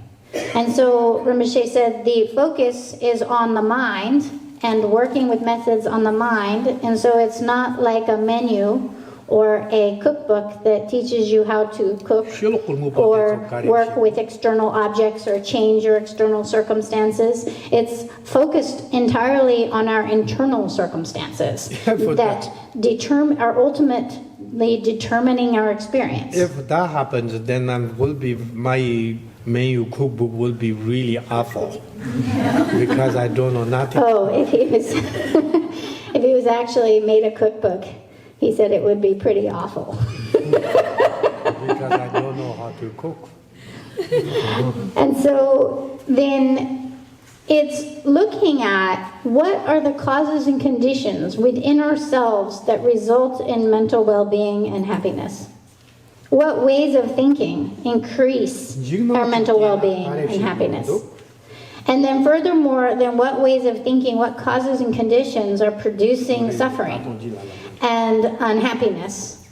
And so Rinpoche said the focus is on the mind and working with methods on the mind. And so it's not like a menu or a cookbook that teaches you how to cook or work with external objects or change your external circumstances. It's focused entirely on our internal circumstances that are ultimately determining our experience. If that happens, then my menu cookbook will be really awful because I don't know nothing. Oh, if he was actually made a cookbook, he said it would be pretty awful. Because I don't know how to cook. And so then it's looking at what are the causes and conditions within ourselves that result in mental well-being and happiness. What ways of thinking increase our mental well-being and happiness? And then furthermore, then what ways of thinking, what causes and conditions are producing suffering and unhappiness,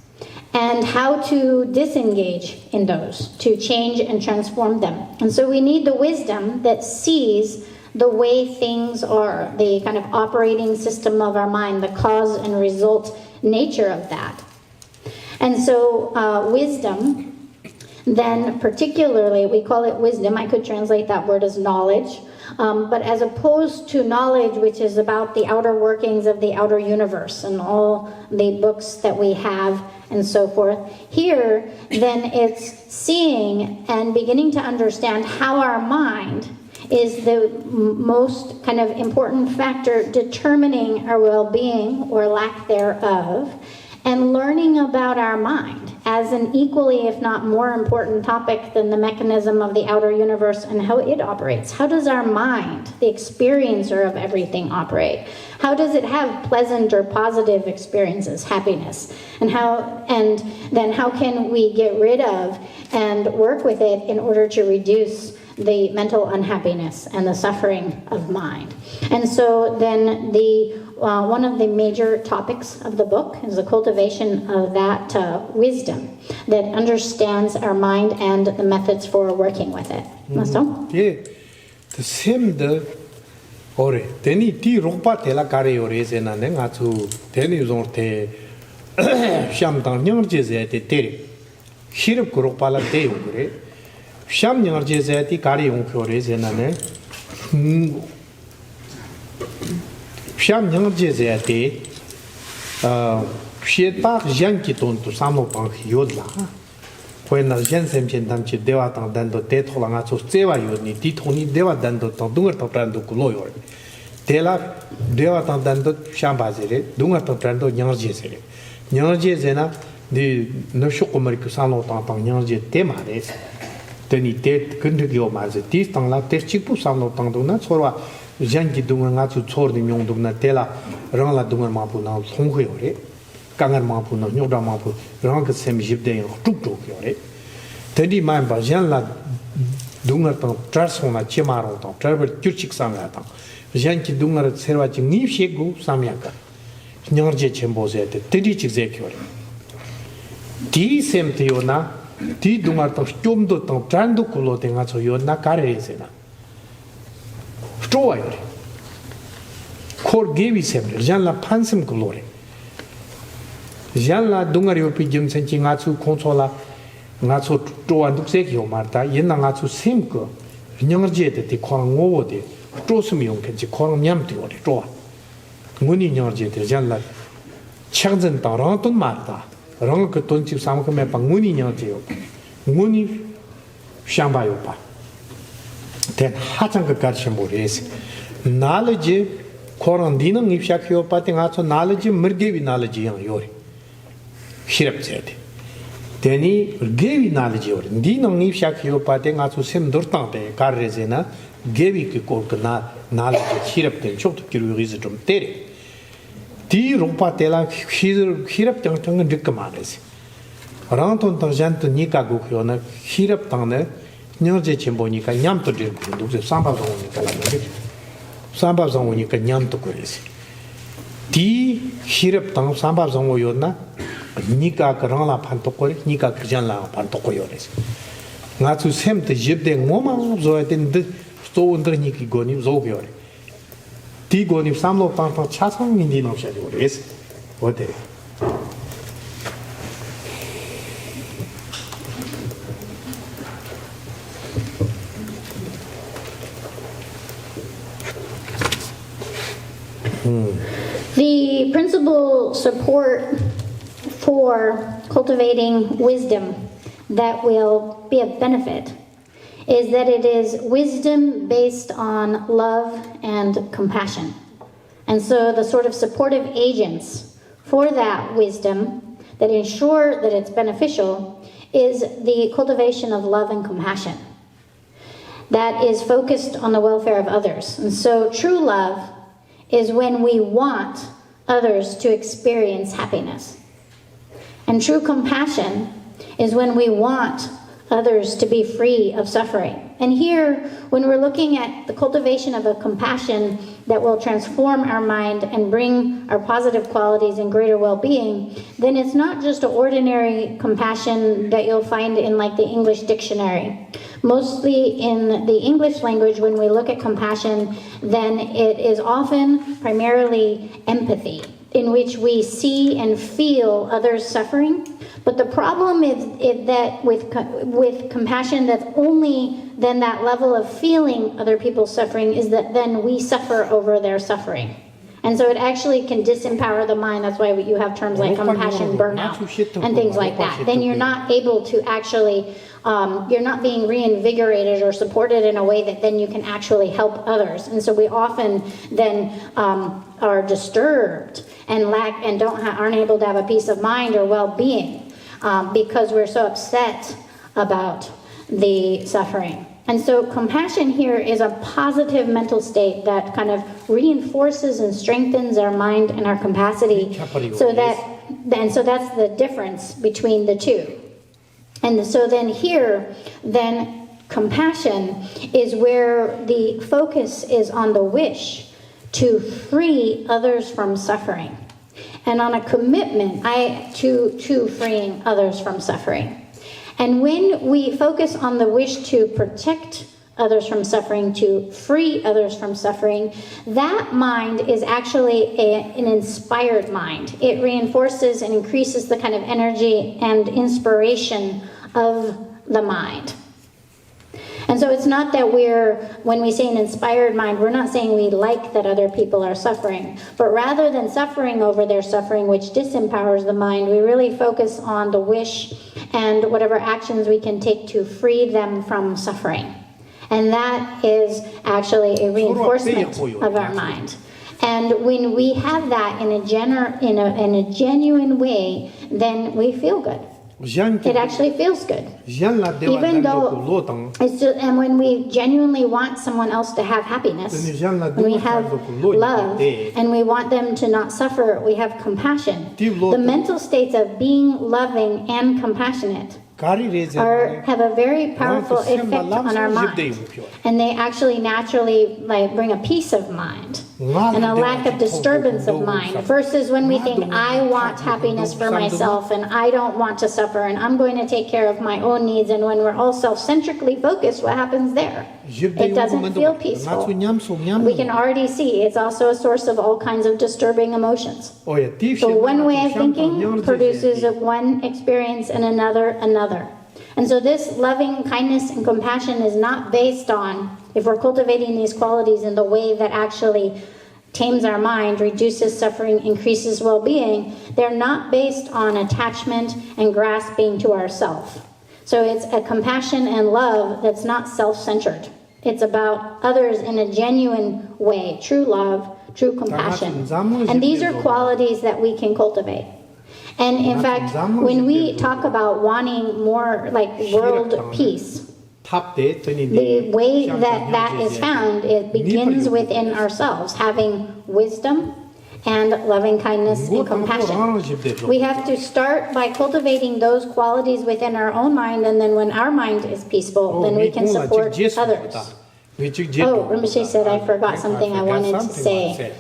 and how to disengage in those, to change and transform them. And so we need the wisdom that sees the way things are, the kind of operating system of our mind, the cause and result nature of that. And so wisdom, then particularly, we call it wisdom. I could translate that word as knowledge. But as opposed to knowledge, which is about the outer workings of the outer universe and all the books that we have and so forth, here, then it's seeing and beginning to understand how our mind is the most kind of important factor determining our well-being or lack thereof, and learning about our mind as an equally, if not more important topic than the mechanism of the outer universe and how it operates. How does our mind, the experiencer of everything, operate? How does it have pleasant or positive experiences, happiness? And then how can we get rid of and work with it in order to reduce the mental unhappiness and the suffering of mind? And so then one of the major topics of the book is the cultivation of that wisdom that understands our mind and the methods for working with it. Yeah, the same ore. Teni ti ropa tela kare ore se na ne nga chu teni zong te sham tang nyang je ze te tere. Shirap ko ropa la te ore. Sham nyang je ze ti kare yong kyo re se na ne. Sham nyang je ze te shie pa jang ki ton tu samo pang yod la. When na jen sem chen dam chi dewa tang dan do te thola nga chu chewa yod ni ti thoni dewa dan do tang dungar ta pran do kulo yor. Tela dewa tang dan do sham ba zere dungar ta pran do nyang je zere. Nyang je zena di no shu ko mar ku samo tang nyang je te ma re. Teni te kun de yo ma ze ti tang la te chi pu samo tang do na chorwa jen ki dungar nga chu chor ni myong do na tela rang la dungar ma pu na song ho yore. Kangar mapu no nyogda mapu rang sem jibde tuk tuk yore tedi man ba jan la dungar tang trasona chemaro tang travel churchik sanga tang jan ki dungar serwa chi ni shegu samyaka nyarje chembo zete tedi chik ze kyore ti sem te yona ti dungar tang chomdo tang trandu kulo te nga cho yona kare sena stoa yore kor gevi sem jan la pansem kulore Janla dungar yopi jim senchi ngatsu konsola ngatsu toan dukse kyo marta yenna ngatsu semko nyangje te korang ngowo de tosum yong kenchi korang nyam ti ore toa nguni nyangje te janla changzen ta rang ton marta rang ko ton chi sam ko me pa nguni nyangje yo nguni shamba yo pa then hatang garshan boris. Knowledge, Korandino, if Shakio patting out knowledge, Mergavi knowledge on Yori. Shirap said. Then he gave knowledge. Dino, if Shakio patting out to Sim Dortante, Carrezena, gave it knowledge, Shirap, and Chok to Kiruism Terry. T. Rumpatela, Shirap Tongue and Dicamanes. Around on Tangent to Nika Gukiona, Shirap Tane, Nurje Chimbonica, Yam to drink, do Samba on Samba zone you can yam to Kuris. T. Shirap Tang Samba zone Yona, Nika Karala Pantokori, Nika Kajala Pantokoyores. Not to send the jib de woman, so I didn't stone the Niki Goni Zogior. T. Goni Samlo Pampa Chatham in the no shadow is what they. The principal support for cultivating wisdom that will be of benefit is that it is wisdom based on love and compassion. And so the sort of supportive agents for that wisdom that ensure that it's beneficial is the cultivation of love and compassion that is focused on the welfare of others. And so true love is when we want others to experience happiness. And true compassion is when we want others to be free of suffering. And here, when we're looking at the cultivation of a compassion that will transform our mind and bring our positive qualities and greater well-being, then it's not just an ordinary compassion that you'll find in like the English dictionary. Mostly in the English language, when we look at compassion, then it is often primarily empathy, in which we see and feel others suffering. But the problem is that with compassion that's only then that level of feeling other people's suffering is that then we suffer over their suffering. And so it actually can disempower the mind. That's why you have terms like compassion burnout and things like that. Then you're not able to actually, you're not being reinvigorated or supported in a way that then you can actually help others. And so we often then are disturbed and aren't able to have a peace of mind or well-being because we're so upset about the suffering. And so compassion here is a positive mental state that kind of reinforces and strengthens our mind and our capacity. So that's the difference between the two. And so then here, then compassion is where the focus is on the wish to free others from suffering and on a commitment to freeing others from suffering. And when we focus on the wish to protect others from suffering, to free others from suffering, that mind is actually an inspired mind. It reinforces and increases the kind of energy and inspiration of the mind. And so it's not that when we say an inspired mind, we're not saying we like that other people are suffering, but rather than suffering over their suffering, which disempowers the mind, we really focus on the wish and whatever actions we can take to free them from suffering. And that is actually a reinforcement of our mind. And when we have that in a genuine way, then we feel good. It actually feels good. Even though it's just, and when we genuinely want someone else to have happiness, when we have love and we want them to not suffer, we have compassion. The mental states of being loving and compassionate have a very powerful effect on our mind. And they actually naturally bring a peace of mind and a lack of disturbance of mind, versus when we think, I want happiness for myself and I don't want to suffer and I'm going to take care of my own needs. And when we're all self-centrically focused, what happens there? It doesn't feel peaceful. We can already see it's also a source of all kinds of disturbing emotions. So one way of thinking produces one experience and another. And so this loving kindness and compassion is not based on, if we're cultivating these qualities in the way that actually tames our mind, reduces suffering, increases well-being, they're not based on attachment and grasping to ourself. So it's a compassion and love that's not self-centered. It's about others in a genuine way, true love, true compassion. And these are qualities that we can cultivate. And in fact, when we talk about wanting more like world peace, the way that that is found, it begins within ourselves, having wisdom and loving kindness and compassion. We have to start by cultivating those qualities within our own mind, and then when our mind is peaceful, then we can support others. Oh, Rinpoche said I forgot something I wanted to say. Back there.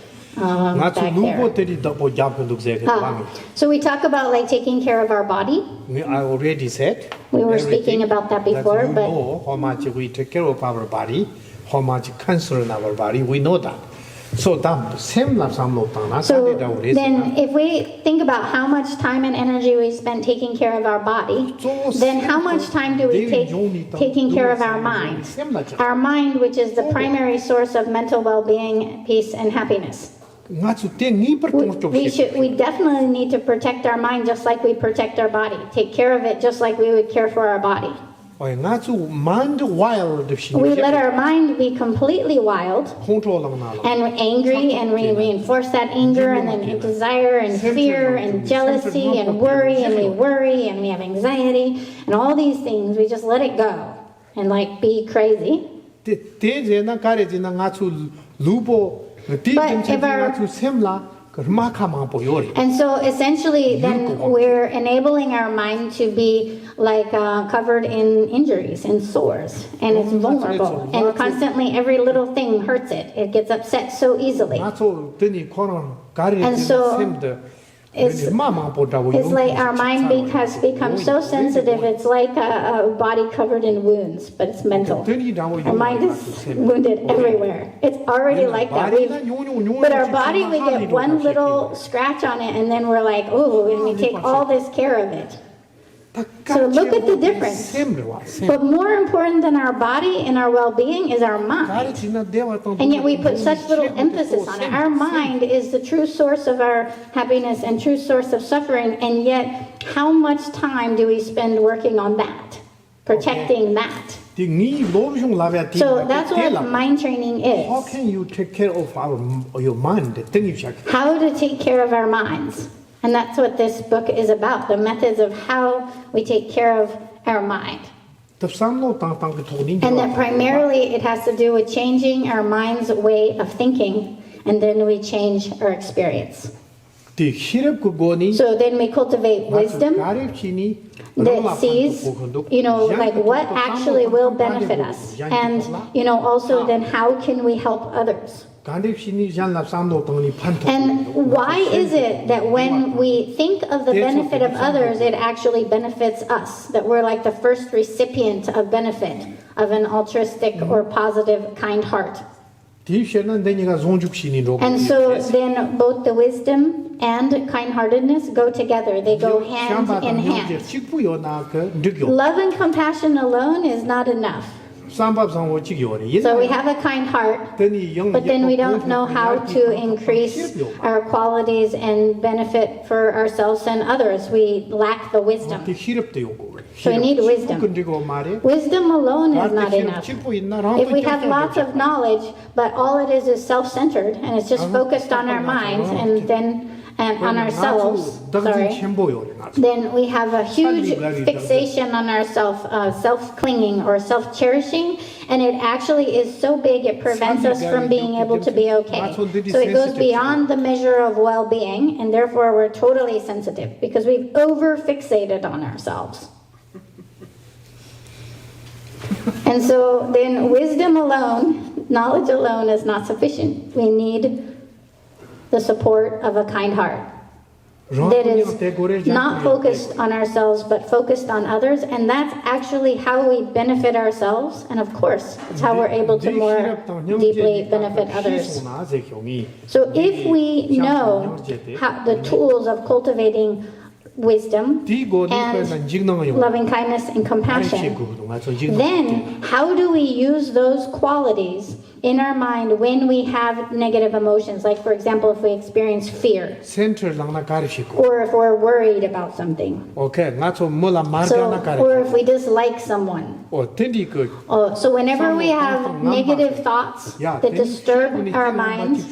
So we talk about like taking care of our body. I already said. We were speaking about that before, that but know how much we take care of our body, how much concern our body. We know that. So then, if we think about how much time and energy we spend taking care of our body, then how much time do we take taking care of our mind? Our mind, which is the primary source of mental well-being, peace, and happiness. We definitely need to protect our mind just like we protect our body. Take care of it just like we would care for our body. We let our mind be completely wild and angry, and we reinforce that anger and then desire and fear and jealousy and worry, and we worry and we have anxiety and all these things. We just let it go and like be crazy. And so essentially then we're enabling our mind to be like covered in injuries and sores, and it's vulnerable, and constantly every little thing hurts it. It gets upset so easily. And so it's like our mind has become so sensitive. It's like a body covered in wounds, but it's mental. Our mind is wounded everywhere. It's already like that. But our body, we get one little scratch on it, and then we're like, oh, and we take all this care of it. So look at the difference. But more important than our body and our well-being is our mind. And yet we put such little emphasis on it. Our mind is the true source of our happiness and true source of suffering, and yet how much time do we spend working on that, protecting that? So that's what mind training is. How can you take care of your mind? How to take care of our minds. And that's what this book is about, the methods of how we take care of our mind. And that primarily it has to do with changing our mind's way of thinking, and then we change our experience. So then we cultivate wisdom that sees, like what actually will benefit us. And, also then how can we help others? And why is it that when we think of the benefit of others, it actually benefits us? That we're like the first recipient of benefit of an altruistic or positive, kind heart. And so then both the wisdom and kind-heartedness go together. They go hand in hand. Love and compassion alone is not enough. So we have a kind heart, but then we don't know how to increase our qualities and benefit for ourselves and others. We lack the wisdom. So we need wisdom. Wisdom alone is not enough. If we have lots of knowledge, but all it is self-centered, and it's just focused on our minds and on ourselves, then we have a huge fixation on our self-clinging or self-cherishing, and it actually is so big it prevents us from being able to be okay. So it goes beyond the measure of well-being, and therefore we're totally sensitive because we've over-fixated on ourselves. And so then wisdom alone, knowledge alone is not sufficient. We need the support of a kind heart that is not focused on ourselves but focused on others, and that's actually how we benefit ourselves, and of course it's how we're able to more deeply benefit others. So if we know the tools of cultivating wisdom and loving kindness and compassion, then how do we use those qualities in our mind when we have negative emotions, like for example, if we experience fear 센터 랑나 가르치고 or if we're worried about something. 오케이 나초 몰라 So, 말가나 or 가르치고 if we dislike someone. 텐디 그 So whenever we have negative thoughts that disturb our minds,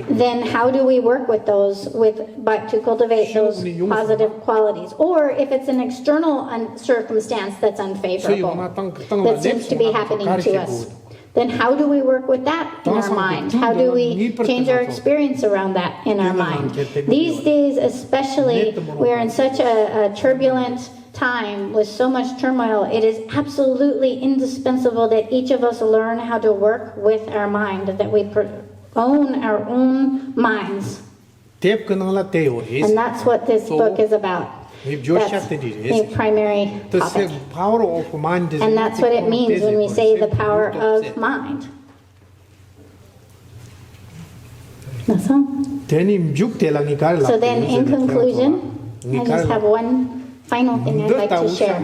then how do we work with those but to cultivate those positive qualities? Or if it's an external circumstance that's unfavorable, that seems to be happening to us, then how do we work with that in our mind? How do we change our experience around that in our mind? These days especially, we're in such a turbulent time with so much turmoil. It is absolutely indispensable that each of us learn how to work with our mind, that we own our own minds. And that's what this book is about. That's the primary topic. And that's what it means when we say the power of mind. That's all. So then in conclusion, I just have one final thing I'd like to share.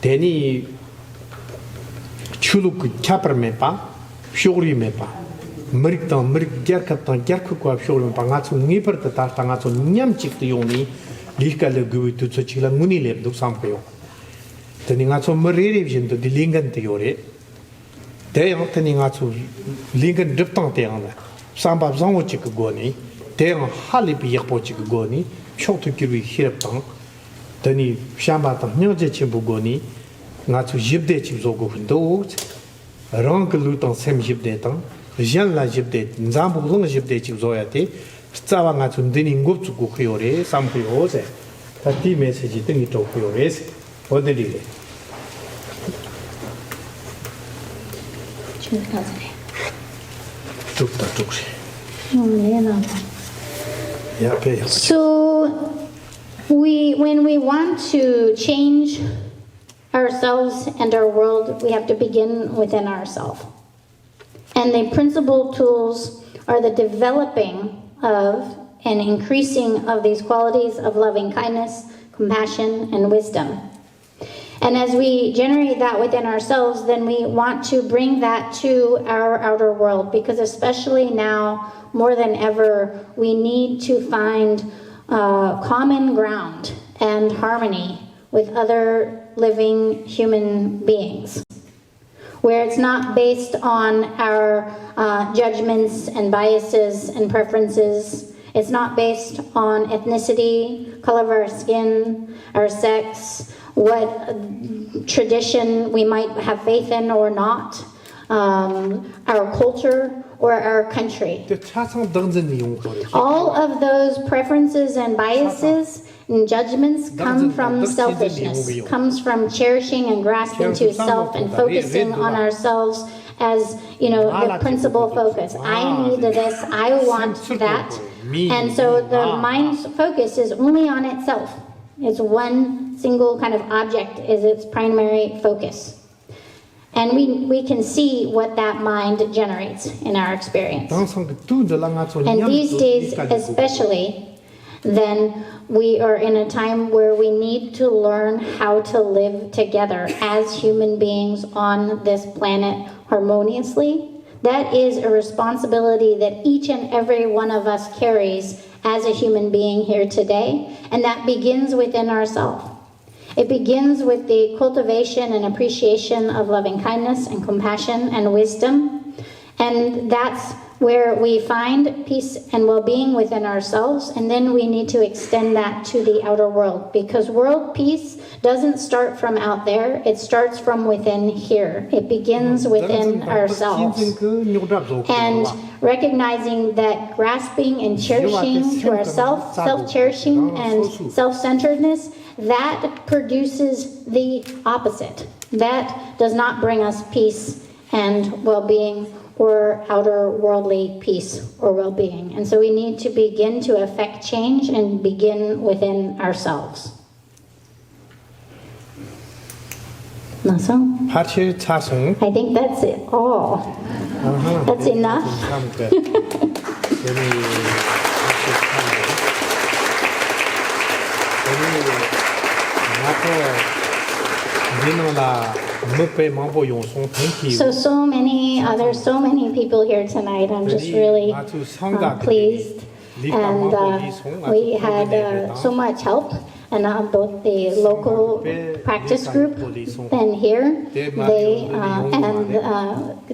Deni chulu ku chapar mepa shogri mepa merik gerkatan gerku ku shogri mepa nga chu ngipar ta ta nga chu nyam chik tu yoni lika le gu tu chu chila nguni le du sampyo teni nga chu meriri jin tu dilingan te yore de yang teni nga chu lingan diptang te yang samba zango chik goni de yang halibi yakpo chik goni chok tu kirwi hirap tang teni shamba tang nyoje chimbu goni nga chu jibde chi zogo ndo rang lu tang sem jibde tang jan la jibde nzambu long jibde chi zoyate tsawa nga chu deni ngop chu go khiyore sam khiyose ta ti message tingi to khiyore odeli le tukta tukse ya pe So when we want to change ourselves and our world, we have to begin within ourselves. And the principal tools are the developing of and increasing of these qualities of loving kindness, compassion, and wisdom. And as we generate that within ourselves, then we want to bring that to our outer world, because especially now, more than ever, we need to find common ground and harmony with other living human beings, where it's not based on our judgments and biases and preferences. It's not based on ethnicity, color of our skin, our sex, what tradition we might have faith in or not, our culture, or our country. All of those preferences and biases and judgments come from selfishness, comes from cherishing and grasping to self and focusing on ourselves as, the principal focus. I need this, I want that. And so the mind's focus is only on itself. It's one single kind of object is its primary focus. And we can see what that mind generates in our experience. And these days especially, then we are in a time where we need to learn how to live together as human beings on this planet harmoniously. That is a responsibility that each and every one of us carries as a human being here today, and that begins within ourselves. It begins with the cultivation and appreciation of loving kindness and compassion and wisdom. And that's where we find peace and well-being within ourselves. And then we need to extend that to the outer world, because world peace doesn't start from out there. It starts from within here. It begins within ourselves. And recognizing that grasping and cherishing to ourselves, self-cherishing and self-centeredness, that produces the opposite. That does not bring us peace and well-being or outer worldly peace or well-being. And so we need to begin to affect change and begin within ourselves. That's all. I think that's it all. That's enough. very active time. Thank you. So many, there's so many people here tonight. I'm just really pleased. And we had so much help. And both the local practice group and here, they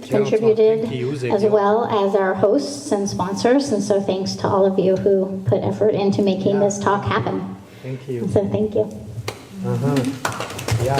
contributed as well as our hosts and sponsors. And so thanks to all of you who put effort into making this talk happen. Thank you. So thank you. Yeah.